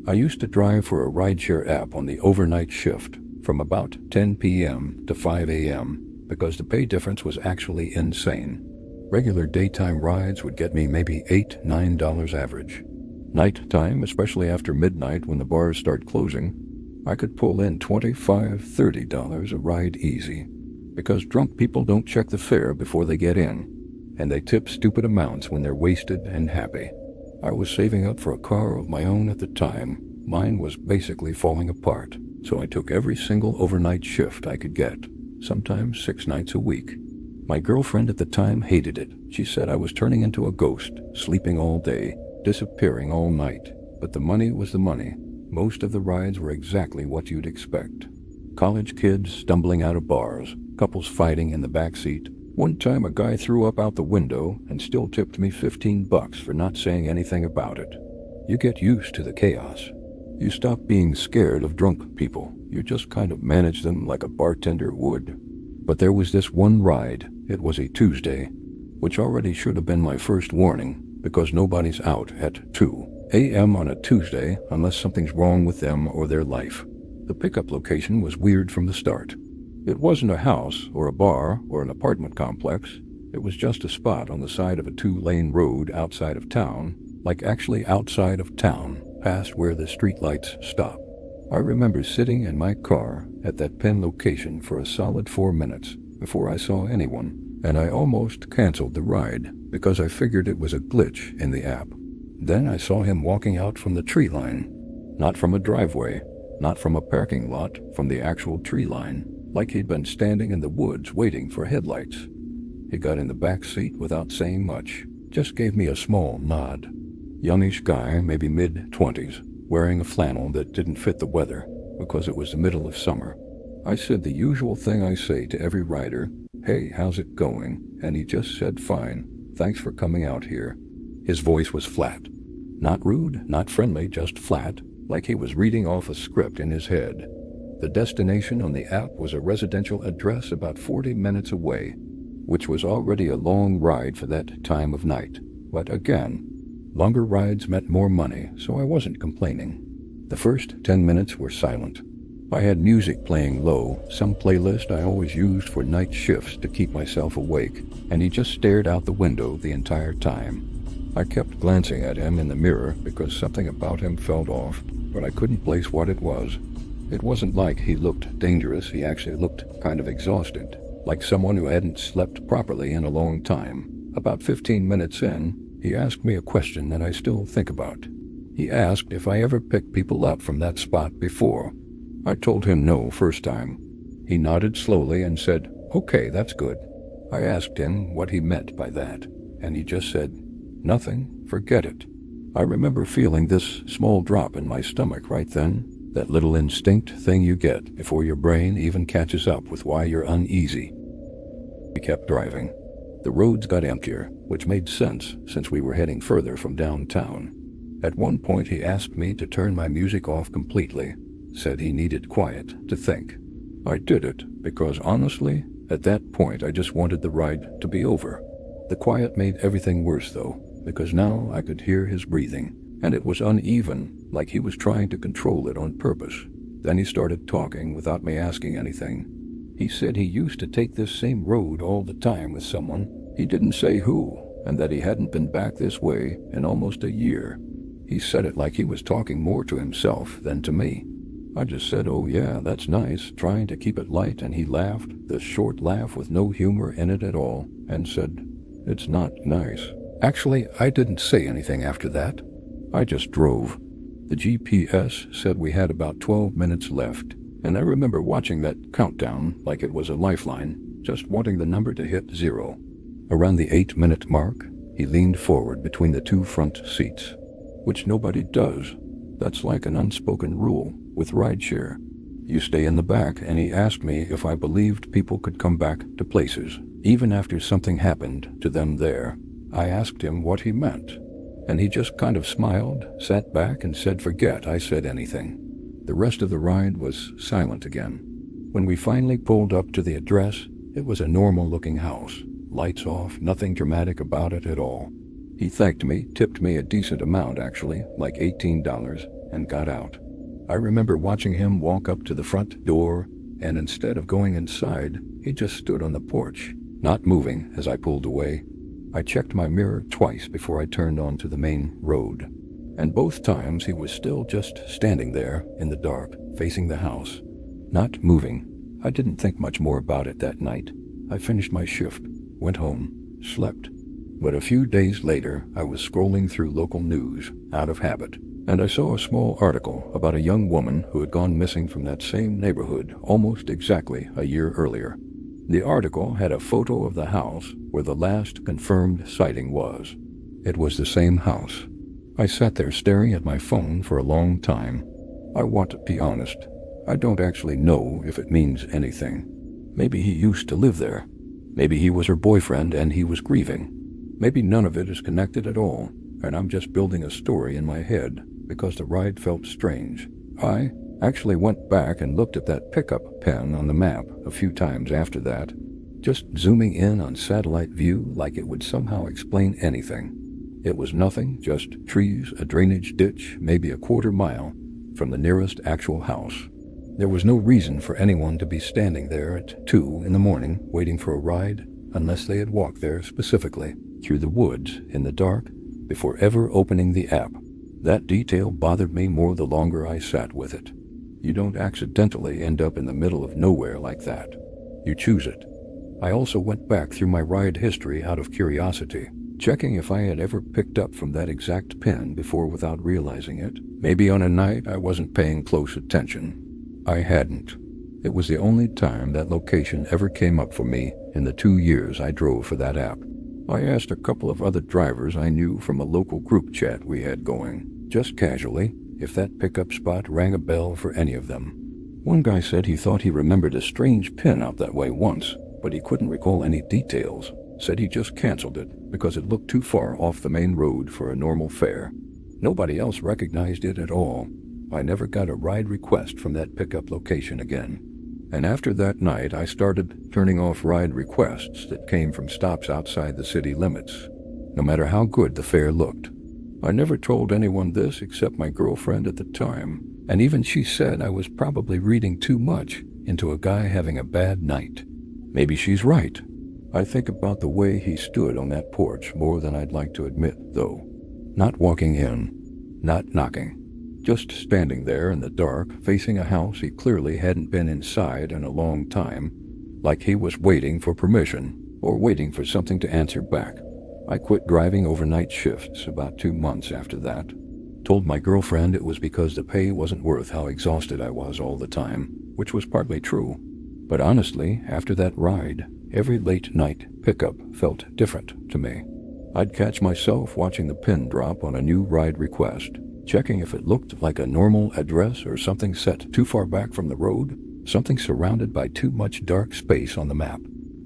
I used to drive for a rideshare app on the overnight shift from about 10 p.m. to 5 a.m. because the pay difference was actually insane. Regular daytime rides would get me maybe $8, $9 average. Nighttime, especially after midnight when the bars start closing, I could pull in $25, $30 a ride easy, because drunk people don't check the fare before they get in, and they tip stupid amounts when they're wasted and happy. I was saving up for a car of my own at the time. Mine was basically falling apart, so I took every single overnight shift I could get, sometimes 6 nights a week. My girlfriend at the time hated it. She said I was turning into a ghost, sleeping all day, disappearing all night. But the money was the money. Most of the rides were exactly what you'd expect. College kids stumbling out of bars, couples fighting in the back seat. One time a guy threw up out the window and still tipped me $15 for not saying anything about it. You get used to the chaos. You stop being scared of drunk people. You just kind of manage them like a bartender would. But there was this one ride. It was a Tuesday, which already should have been my first warning, because nobody's out at 2 a.m. on a Tuesday unless something's wrong with them or their life. The pickup location was weird from the start. It wasn't a house or a bar or an apartment complex. It was just a spot on the side of a 2-lane road outside of town, like actually outside of town, past where the streetlights stop. I remember sitting in my car at that pin location for a solid 4 minutes before I saw anyone, and I almost canceled the ride because I figured it was a glitch in the app. Then I saw him walking out from the tree line, not from a driveway, not from a parking lot, from the actual tree line, like he'd been standing in the woods waiting for headlights. He got in the back seat without saying much, just gave me a small nod. Youngish guy, maybe mid-20s, wearing a flannel that didn't fit the weather because it was the middle of summer. I said the usual thing I say to every rider, "Hey, how's it going?" And he just said, "Fine, thanks for coming out here." His voice was flat. Not rude, not friendly, just flat, like he was reading off a script in his head. The destination on the app was a residential address about 40 minutes away, which was already a long ride for that time of night. But again, longer rides meant more money, so I wasn't complaining. The first 10 minutes were silent. I had music playing low, some playlist I always used for night shifts to keep myself awake, and he just stared out the window the entire time. I kept glancing at him in the mirror because something about him felt off, but I couldn't place what it was. It wasn't like he looked dangerous. He actually looked kind of exhausted, like someone who hadn't slept properly in a long time. About 15 minutes in, he asked me a question that I still think about. He asked if I ever picked people up from that spot before. I told him no first time. He nodded slowly and said, "Okay, that's good." I asked him what he meant by that, and he just said, "Nothing, forget it." I remember feeling this small drop in my stomach right then, that little instinct thing you get before your brain even catches up with why you're uneasy. We kept driving. The roads got emptier, which made sense since we were heading further from downtown. At one point he asked me to turn my music off completely, said he needed quiet to think. I did it because honestly, at that point I just wanted the ride to be over. The quiet made everything worse though, because now I could hear his breathing, and it was uneven, like he was trying to control it on purpose. Then he started talking without me asking anything. He said he used to take this same road all the time with someone. He didn't say who, and that he hadn't been back this way in almost a year. He said it like he was talking more to himself than to me. I just said, "Oh yeah, that's nice," trying to keep it light, and he laughed, this short laugh with no humor in it at all, and said, "It's not nice." Actually, I didn't say anything after that. I just drove. The GPS said we had about 12 minutes left, and I remember watching that countdown like it was a lifeline, just wanting the number to hit 0. Around the 8-minute mark, he leaned forward between the 2 front seats, which nobody does. That's like an unspoken rule with rideshare. You stay in the back, and he asked me if I believed people could come back to places, even after something happened to them there. I asked him what he meant, and he just kind of smiled, sat back, and said forget I said anything. The rest of the ride was silent again. When we finally pulled up to the address, it was a normal-looking house. Lights off, nothing dramatic about it at all. He thanked me, tipped me a decent amount actually, like $18, and got out. I remember watching him walk up to the front door, and instead of going inside, he just stood on the porch, not moving as I pulled away. I checked my mirror twice before I turned onto the main road, and both times he was still just standing there in the dark, facing the house, not moving. I didn't think much more about it that night. I finished my shift, went home, slept. But a few days later, I was scrolling through local news, out of habit, and I saw a small article about a young woman who had gone missing from that same neighborhood almost exactly a year earlier. The article had a photo of the house where the last confirmed sighting was. It was the same house. I sat there staring at my phone for a long time. I want to be honest. I don't actually know if it means anything. Maybe he used to live there. Maybe he was her boyfriend and he was grieving. Maybe none of it is connected at all, and I'm just building a story in my head because the ride felt strange. I actually went back and looked at that pickup pen on the map a few times after that, just zooming in on satellite view like it would somehow explain anything. It was nothing, just trees, a drainage ditch, maybe a quarter mile from the nearest actual house. There was no reason for anyone to be standing there at 2 in the morning waiting for a ride unless they had walked there specifically through the woods in the dark before ever opening the app. That detail bothered me more the longer I sat with it. You don't accidentally end up in the middle of nowhere like that. You choose it. I also went back through my ride history out of curiosity, checking if I had ever picked up from that exact pin before without realizing it. Maybe on a night I wasn't paying close attention. I hadn't. It was the only time that location ever came up for me in the 2 years I drove for that app. I asked a couple of other drivers I knew from a local group chat we had going, just casually, if that pickup spot rang a bell for any of them. One guy said he thought he remembered a strange pin out that way once, but he couldn't recall any details. Said he just canceled it because it looked too far off the main road for a normal fare. Nobody else recognized it at all. I never got a ride request from that pickup location again. And after that night, I started turning off ride requests that came from stops outside the city limits, no matter how good the fare looked. I never told anyone this except my girlfriend at the time, and even she said I was probably reading too much into a guy having a bad night. Maybe she's right. I think about the way he stood on that porch more than I'd like to admit, though. Not walking in, not knocking. Just standing there in the dark, facing a house he clearly hadn't been inside in a long time, like he was waiting for permission, or waiting for something to answer back. I quit driving overnight shifts about 2 months after that. Told my girlfriend it was because the pay wasn't worth how exhausted I was all the time, which was partly true. But honestly, after that ride, every late night pickup felt different to me. I'd catch myself watching the pin drop on a new ride request, checking if it looked like a normal address or something set too far back from the road, something surrounded by too much dark space on the map.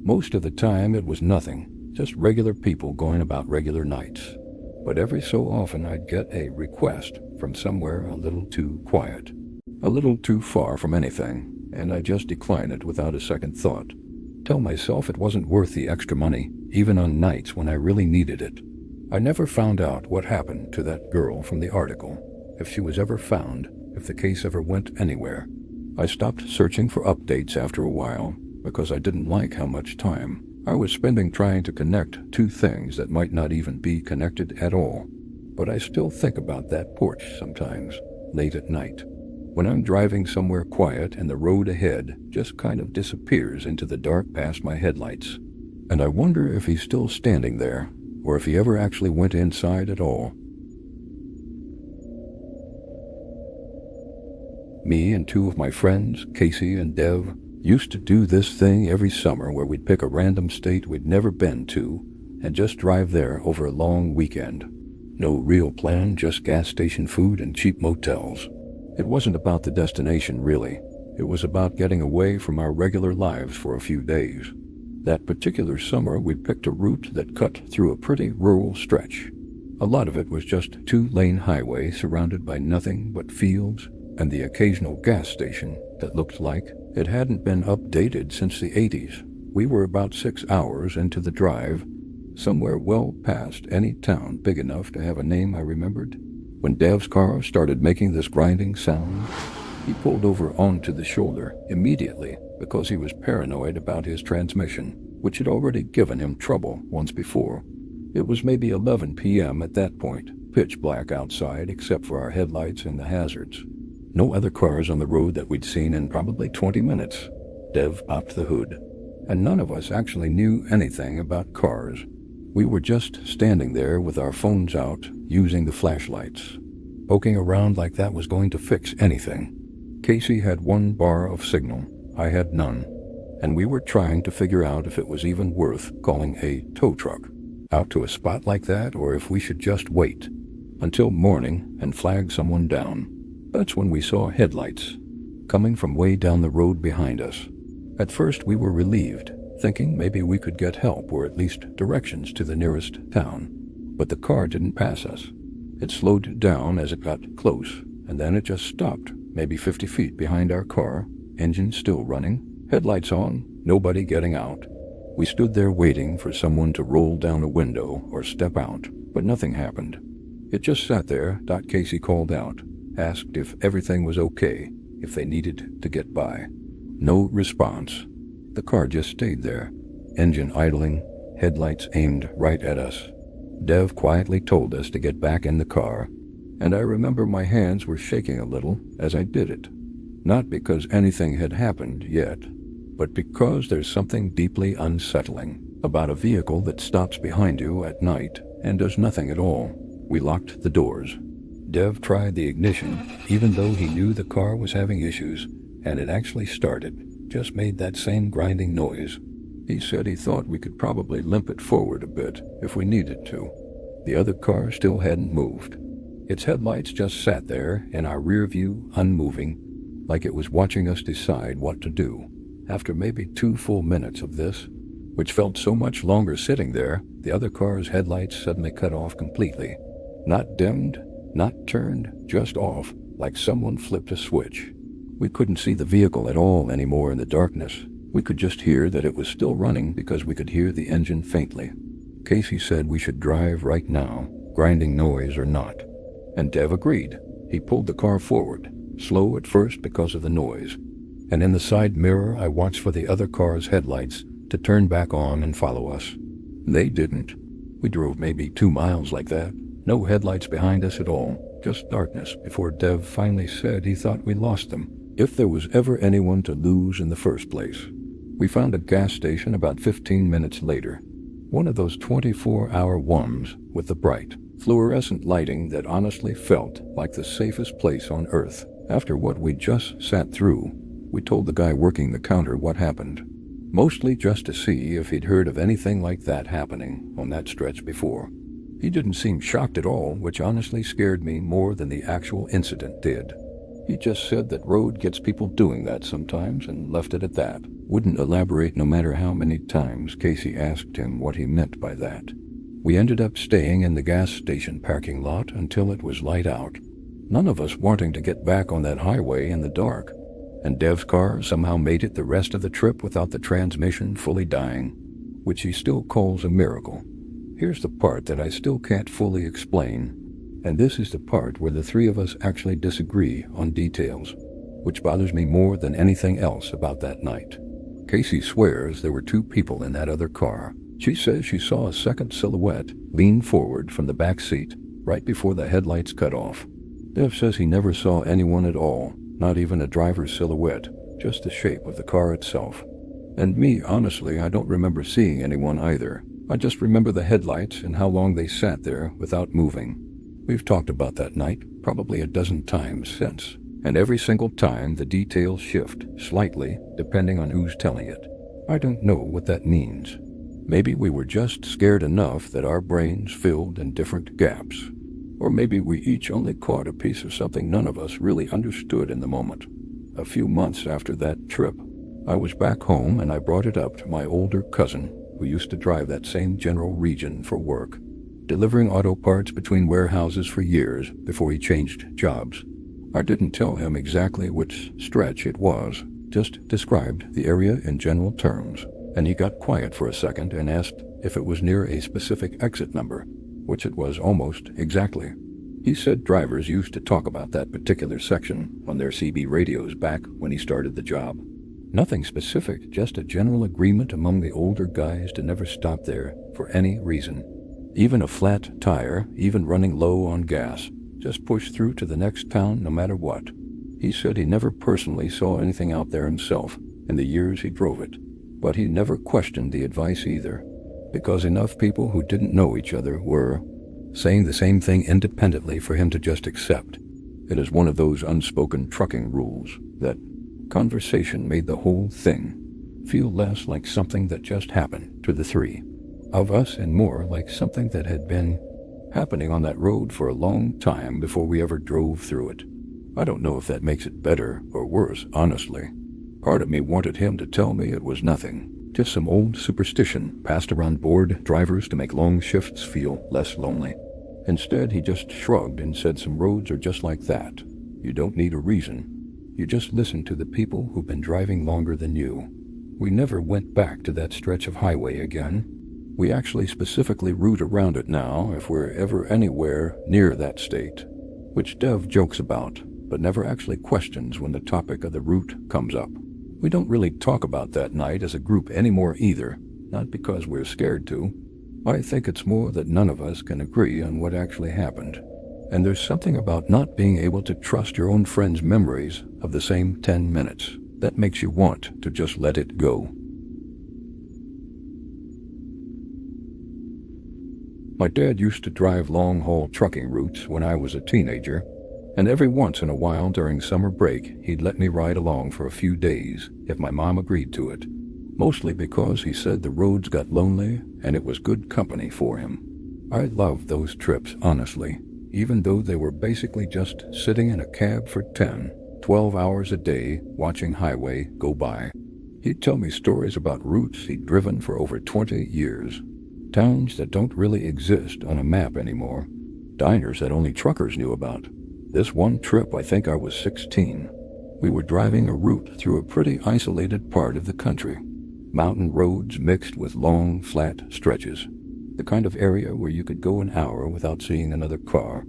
Most of the time it was nothing, just regular people going about regular nights. But every so often I'd get a request from somewhere a little too quiet, a little too far from anything, and I just decline it without a second thought. Tell myself it wasn't worth the extra money, even on nights when I really needed it. I never found out what happened to that girl from the article, if she was ever found, if the case ever went anywhere. I stopped searching for updates after a while, because I didn't like how much time I was spending trying to connect two things that might not even be connected at all. But I still think about that porch sometimes, late at night, when I'm driving somewhere quiet and the road ahead just kind of disappears into the dark past my headlights. And I wonder if he's still standing there, or if he ever actually went inside at all. Me and two of my friends, Casey and Dev, used to do this thing every summer where we'd pick a random state we'd never been to and just drive there over a long weekend. No real plan, just gas station food and cheap motels. It wasn't about the destination, really. It was about getting away from our regular lives for a few days. That particular summer, we picked a route that cut through a pretty rural stretch. A lot of it was just two-lane highway surrounded by nothing but fields and the occasional gas station that looked like it hadn't been updated since the 80s. We were about 6 hours into the drive, somewhere well past any town big enough to have a name I remembered. When Dev's car started making this grinding sound, he pulled over onto the shoulder immediately because he was paranoid about his transmission, which had already given him trouble once before. It was maybe 11 p.m. at that point, pitch black outside except for our headlights and the hazards. No other cars on the road that we'd seen in probably 20 minutes. Dev popped the hood, and none of us actually knew anything about cars. We were just standing there with our phones out, using the flashlights. Poking around like that was going to fix anything. Casey had 1 bar of signal, I had none, and we were trying to figure out if it was even worth calling a tow truck out to a spot like that, or if we should just wait until morning and flag someone down. That's when we saw headlights coming from way down the road behind us. At first we were relieved, thinking maybe we could get help or at least directions to the nearest town. But the car didn't pass us. It slowed down as it got close, and then it just stopped, maybe 50 feet behind our car, engine still running, headlights on, nobody getting out. We stood there waiting for someone to roll down a window or step out, but nothing happened. It just sat there. Casey called out, asked if everything was okay, if they needed to get by. No response. The car just stayed there, engine idling, headlights aimed right at us. Dev quietly told us to get back in the car, and I remember my hands were shaking a little as I did it. Not because anything had happened yet, but because there's something deeply unsettling about a vehicle that stops behind you at night and does nothing at all. We locked the doors. Dev tried the ignition, even though he knew the car was having issues, and it actually started, just made that same grinding noise. He said he thought we could probably limp it forward a bit if we needed to. The other car still hadn't moved. Its headlights just sat there in our rear view, unmoving, like it was watching us decide what to do. After maybe 2 full minutes of this, which felt so much longer sitting there, the other car's headlights suddenly cut off completely. Not dimmed, not turned, just off, like someone flipped a switch. We couldn't see the vehicle at all anymore in the darkness. We could just hear that it was still running because we could hear the engine faintly. Casey said we should drive right now, grinding noise or not. And Dev agreed. He pulled the car forward, slow at first because of the noise. And in the side mirror I watched for the other car's headlights to turn back on and follow us. They didn't. We drove maybe 2 miles like that. No headlights behind us at all, just darkness, before Dev finally said he thought we lost them, if there was ever anyone to lose in the first place. We found a gas station about 15 minutes later, one of those 24-hour ones with the bright, fluorescent lighting that honestly felt like the safest place on earth. After what we just sat through, we told the guy working the counter what happened, mostly just to see if he'd heard of anything like that happening on that stretch before. He didn't seem shocked at all, which honestly scared me more than the actual incident did. He just said that road gets people doing that sometimes and left it at that. Wouldn't elaborate no matter how many times Casey asked him what he meant by that. We ended up staying in the gas station parking lot until it was light out, none of us wanting to get back on that highway in the dark. And Dev's car somehow made it the rest of the trip without the transmission fully dying, which he still calls a miracle. Here's the part that I still can't fully explain, and this is the part where the 3 of us actually disagree on details, which bothers me more than anything else about that night. Casey swears there were 2 people in that other car. She says she saw a second silhouette lean forward from the back seat right before the headlights cut off. Dev says he never saw anyone at all, not even a driver's silhouette, just the shape of the car itself. And me, honestly, I don't remember seeing anyone either. I just remember the headlights and how long they sat there without moving. We've talked about that night probably a dozen times since, and every single time the details shift slightly depending on who's telling it. I don't know what that means. Maybe we were just scared enough that our brains filled in different gaps. Or maybe we each only caught a piece of something none of us really understood in the moment. A few months after that trip, I was back home and I brought it up to my older cousin, who used to drive that same general region for work, delivering auto parts between warehouses for years before he changed jobs. I didn't tell him exactly which stretch it was, just described the area in general terms, and he got quiet for a second and asked if it was near a specific exit number, which it was almost exactly. He said drivers used to talk about that particular section on their CB radios back when he started the job. Nothing specific, just a general agreement among the older guys to never stop there for any reason. Even a flat tire, even running low on gas, just push through to the next town no matter what. He said he never personally saw anything out there himself in the years he drove it, but he never questioned the advice either, because enough people who didn't know each other were saying the same thing independently for him to just accept. It is one of those unspoken trucking rules that conversation made the whole thing feel less like something that just happened to the three of us and more like something that had been happening on that road for a long time before we ever drove through it. I don't know if that makes it better or worse, honestly. Part of me wanted him to tell me it was nothing, just some old superstition passed around bored drivers to make long shifts feel less lonely. Instead, he just shrugged and said some roads are just like that. You don't need a reason. You just listen to the people who've been driving longer than you. We never went back to that stretch of highway again. We actually specifically route around it now if we're ever anywhere near that state, which Dev jokes about, but never actually questions when the topic of the route comes up. We don't really talk about that night as a group anymore either, not because we're scared to. I think it's more that none of us can agree on what actually happened. And there's something about not being able to trust your own friend's memories of the same 10 minutes that makes you want to just let it go. My dad used to drive long-haul trucking routes when I was a teenager, and every once in a while during summer break, he'd let me ride along for a few days if my mom agreed to it, mostly because he said the roads got lonely and it was good company for him. I loved those trips, honestly, even though they were basically just sitting in a cab for 10, 12 hours a day watching highway go by. He'd tell me stories about routes he'd driven for over 20 years. Towns that don't really exist on a map anymore. Diners that only truckers knew about. This one trip, I think I was 16. We were driving a route through a pretty isolated part of the country. Mountain roads mixed with long, flat stretches. The kind of area where you could go an hour without seeing another car.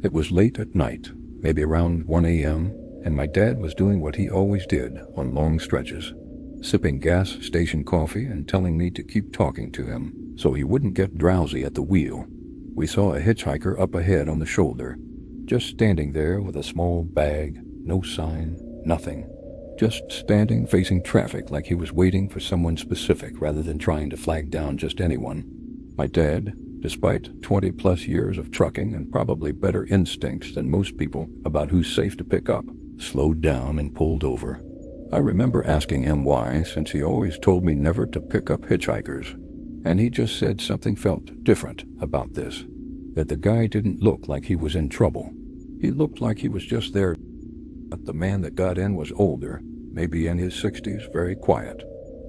It was late at night, maybe around 1 a.m., and my dad was doing what he always did on long stretches. Sipping gas station coffee and telling me to keep talking to him so he wouldn't get drowsy at the wheel. We saw a hitchhiker up ahead on the shoulder, just standing there with a small bag, no sign, nothing. Just standing facing traffic like he was waiting for someone specific rather than trying to flag down just anyone. My dad, despite 20-plus years of trucking and probably better instincts than most people about who's safe to pick up, slowed down and pulled over. I remember asking him why, since he always told me never to pick up hitchhikers. And he just said something felt different about this, that the guy didn't look like he was in trouble. He looked like he was just there. But the man that got in was older, maybe in his 60s, very quiet.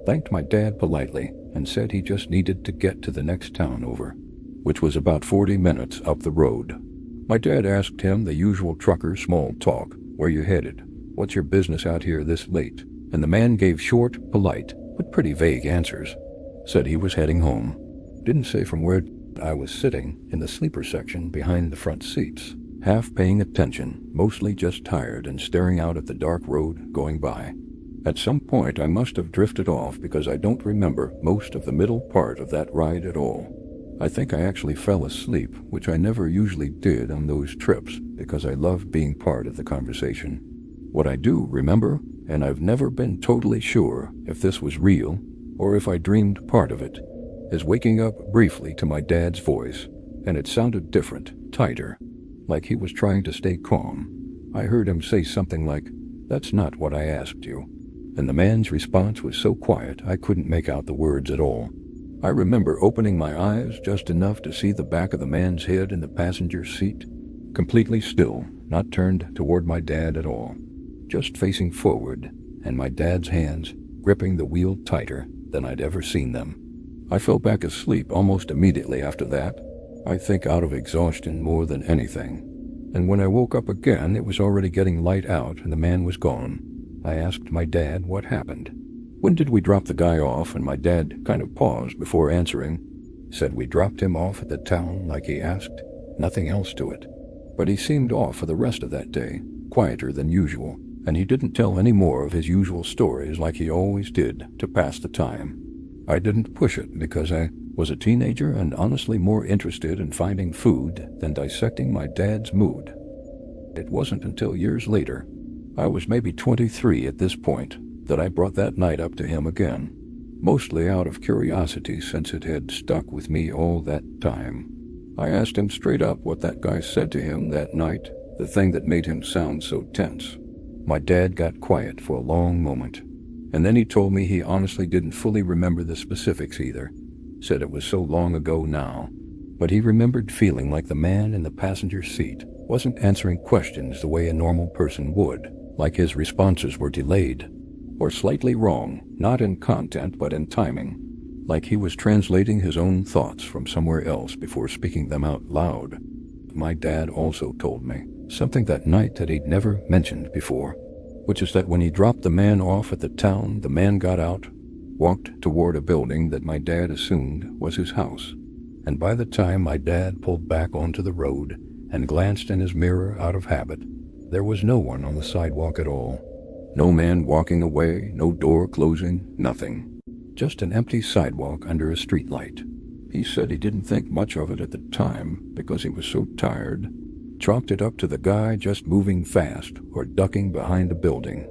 Thanked my dad politely and said he just needed to get to the next town over, which was about 40 minutes up the road. My dad asked him the usual trucker small talk, where you headed, what's your business out here this late? And the man gave short, polite, but pretty vague answers. Said he was heading home. Didn't say from where. I was sitting in the sleeper section behind the front seats, half paying attention, mostly just tired and staring out at the dark road going by. At some point I must have drifted off because I don't remember most of the middle part of that ride at all. I think I actually fell asleep, which I never usually did on those trips because I loved being part of the conversation. What I do remember, and I've never been totally sure if this was real or if I dreamed part of it, is waking up briefly to my dad's voice, and it sounded different, tighter, like he was trying to stay calm. I heard him say something like, "That's not what I asked you," and the man's response was so quiet I couldn't make out the words at all. I remember opening my eyes just enough to see the back of the man's head in the passenger seat, completely still, not turned toward my dad at all, just facing forward, and my dad's hands gripping the wheel tighter than I'd ever seen them. I fell back asleep almost immediately after that, I think out of exhaustion more than anything. And when I woke up again, it was already getting light out and the man was gone. I asked my dad what happened. When did we drop the guy off? And my dad kind of paused before answering. Said we dropped him off at the town like he asked. Nothing else to it. But he seemed off for the rest of that day, quieter than usual, and he didn't tell any more of his usual stories like he always did to pass the time. I didn't push it because I was a teenager and honestly more interested in finding food than dissecting my dad's mood. It wasn't until years later, I was maybe 23 at this point, that I brought that night up to him again, mostly out of curiosity since it had stuck with me all that time. I asked him straight up what that guy said to him that night, the thing that made him sound so tense. My dad got quiet for a long moment, and then he told me he honestly didn't fully remember the specifics either. Said it was so long ago now, but he remembered feeling like the man in the passenger seat wasn't answering questions the way a normal person would, like his responses were delayed, or slightly wrong, not in content but in timing, like he was translating his own thoughts from somewhere else before speaking them out loud. My dad also told me something that night that he'd never mentioned before, which is that when he dropped the man off at the town, the man got out, walked toward a building that my dad assumed was his house, and by the time my dad pulled back onto the road and glanced in his mirror out of habit, there was no one on the sidewalk at all. No man walking away, no door closing, nothing. Just an empty sidewalk under a streetlight. He said he didn't think much of it at the time because he was so tired. Chalked it up to the guy just moving fast or ducking behind a building.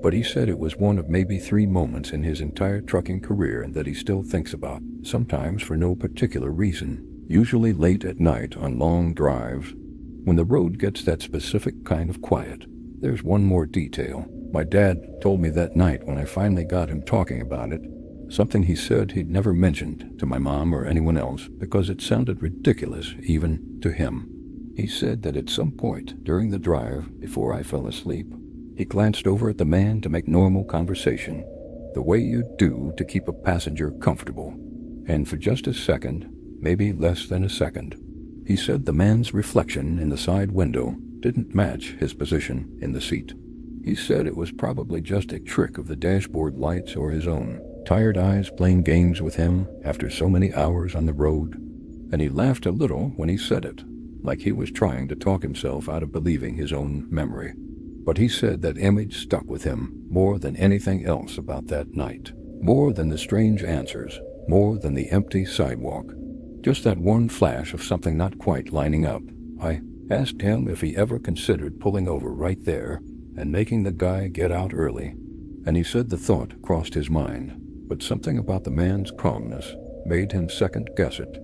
But he said it was one of maybe 3 moments in his entire trucking career and that he still thinks about, sometimes for no particular reason, usually late at night on long drives. When the road gets that specific kind of quiet, there's one more detail. My dad told me that night when I finally got him talking about it, something he said he'd never mentioned to my mom or anyone else because it sounded ridiculous even to him. He said that at some point during the drive, before I fell asleep, he glanced over at the man to make normal conversation, the way you do to keep a passenger comfortable. And for just a second, maybe less than a second, he said the man's reflection in the side window didn't match his position in the seat. He said it was probably just a trick of the dashboard lights or his own tired eyes playing games with him after so many hours on the road. And he laughed a little when he said it, like he was trying to talk himself out of believing his own memory. But he said that image stuck with him more than anything else about that night, more than the strange answers, more than the empty sidewalk. Just that one flash of something not quite lining up. I asked him if he ever considered pulling over right there and making the guy get out early, and he said the thought crossed his mind, but something about the man's calmness made him second-guess it,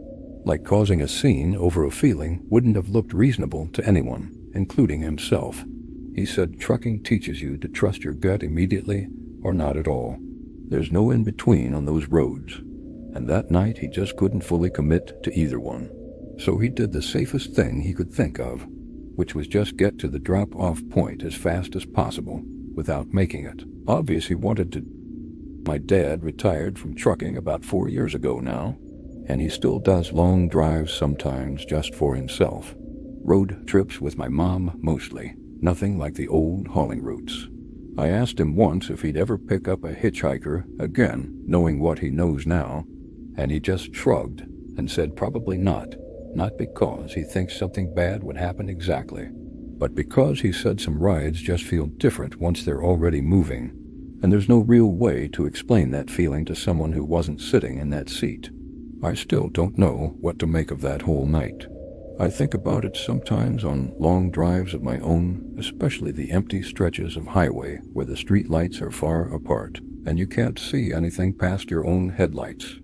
like causing a scene over a feeling wouldn't have looked reasonable to anyone, including himself. He said trucking teaches you to trust your gut immediately or not at all. There's no in-between on those roads, and that night he just couldn't fully commit to either one. So he did the safest thing he could think of, which was just get to the drop-off point as fast as possible without making it. Obvious he wanted to. My dad retired from trucking about 4 years ago now, and he still does long drives sometimes just for himself. Road trips with my mom mostly. Nothing like the old hauling routes. I asked him once if he'd ever pick up a hitchhiker again, knowing what he knows now, and he just shrugged and said probably not. Not because he thinks something bad would happen exactly, but because he said some rides just feel different once they're already moving, and there's no real way to explain that feeling to someone who wasn't sitting in that seat. I still don't know what to make of that whole night. I think about it sometimes on long drives of my own, especially the empty stretches of highway where the street lights are far apart and you can't see anything past your own headlights.